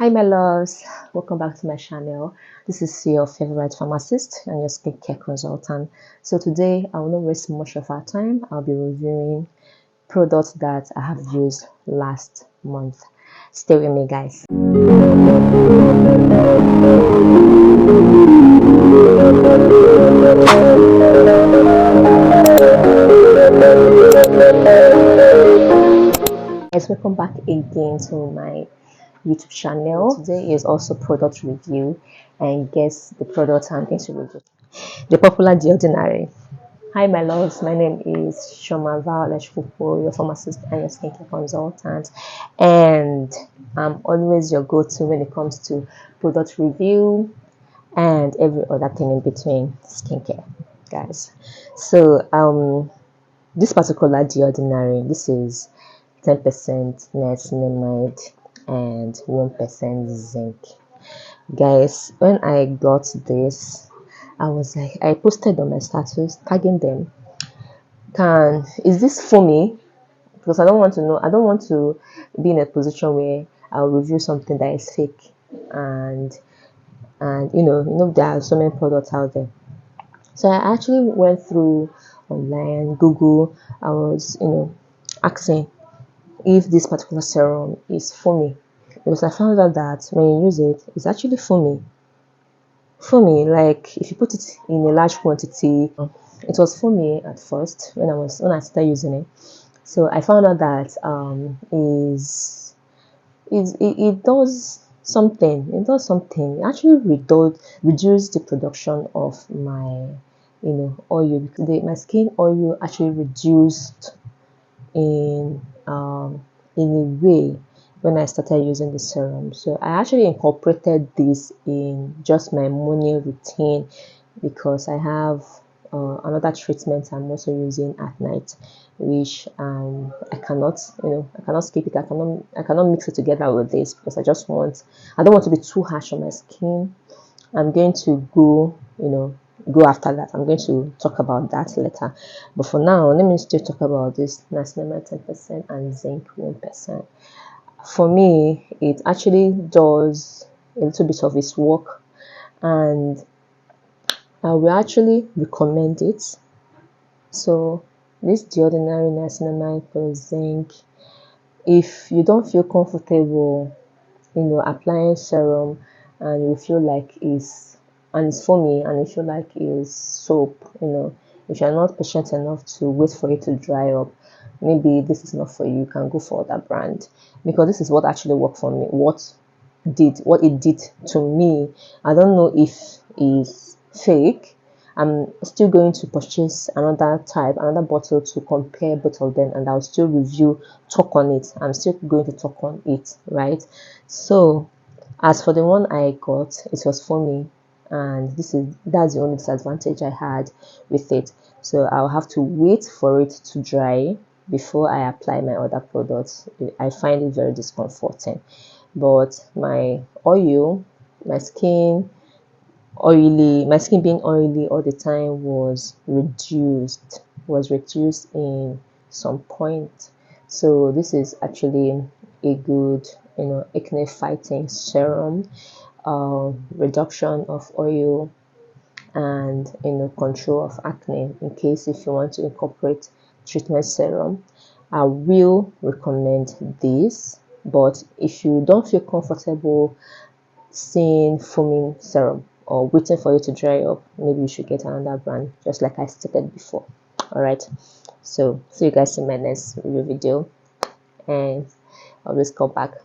Hi my loves, welcome back to my channel. This is your favorite pharmacist and your skincare consultant. So today I will not waste much of our time. I'll be reviewing products that I have used last month. Stay with me guys. Guys, welcome back again to my YouTube channel. Today is also product review, and guess the product I'm going to review, the popular The Ordinary. Hi my loves, my name is Shoma Violet Fupo, your pharmacist and your skincare consultant, and I'm always your go-to when it comes to product review and every other thing in between skincare, guys. So this particular The Ordinary, this is 10% niacinamide and 1% zinc. Guys, when I got this, I was like, I posted on my status tagging them. Is this for me? Because I don't want to know, I don't want to be in a position where I'll review something that is fake, and there are so many products out there. So I actually went through online, Google. I was asking if this particular serum is foamy, because I found out that when you use it, it's actually foamy. Like if you put it in a large quantity, it was foamy at first when I started using it. So I found out that it does something. It does something. It actually reduce the production of my oil, because my skin oil actually reduced in a way when I started using the serum. So I actually incorporated this in just my morning routine, because I have another treatment I'm also using at night, which I cannot skip it. I cannot mix it together with this, because I don't want to be too harsh on my skin. I'm going to go after that. I'm going to talk about that later, but for now let me still talk about this niacinamide 10% and zinc 1%. For me, it actually does a little bit of its work, and I will actually recommend it. So this The Ordinary niacinamide plus zinc, if you don't feel comfortable applying serum, and you feel like it's foamy, and you feel like it's soap, if you're not patient enough to wait for it to dry up, maybe this is not for you. You can go for other brand, because this is what actually worked for me. What it did to me, I don't know if it's fake. I'm still going to purchase another bottle to compare both of them, and I'll still talk on it. I'm still going to talk on it, right? So as for the one I got, it was foamy, and that's the only disadvantage I had with it. So I'll have to wait for it to dry before I apply my other products. I find it very discomforting. But my skin being oily all the time was reduced in some point. So this is actually a good acne fighting serum, reduction of oil, and control of acne. In case if you want to incorporate treatment serum, I will recommend this. But if you don't feel comfortable seeing foaming serum or waiting for it to dry up, maybe you should get another brand, just like I stated before. All right, so see you guys in my next review video, and always come back.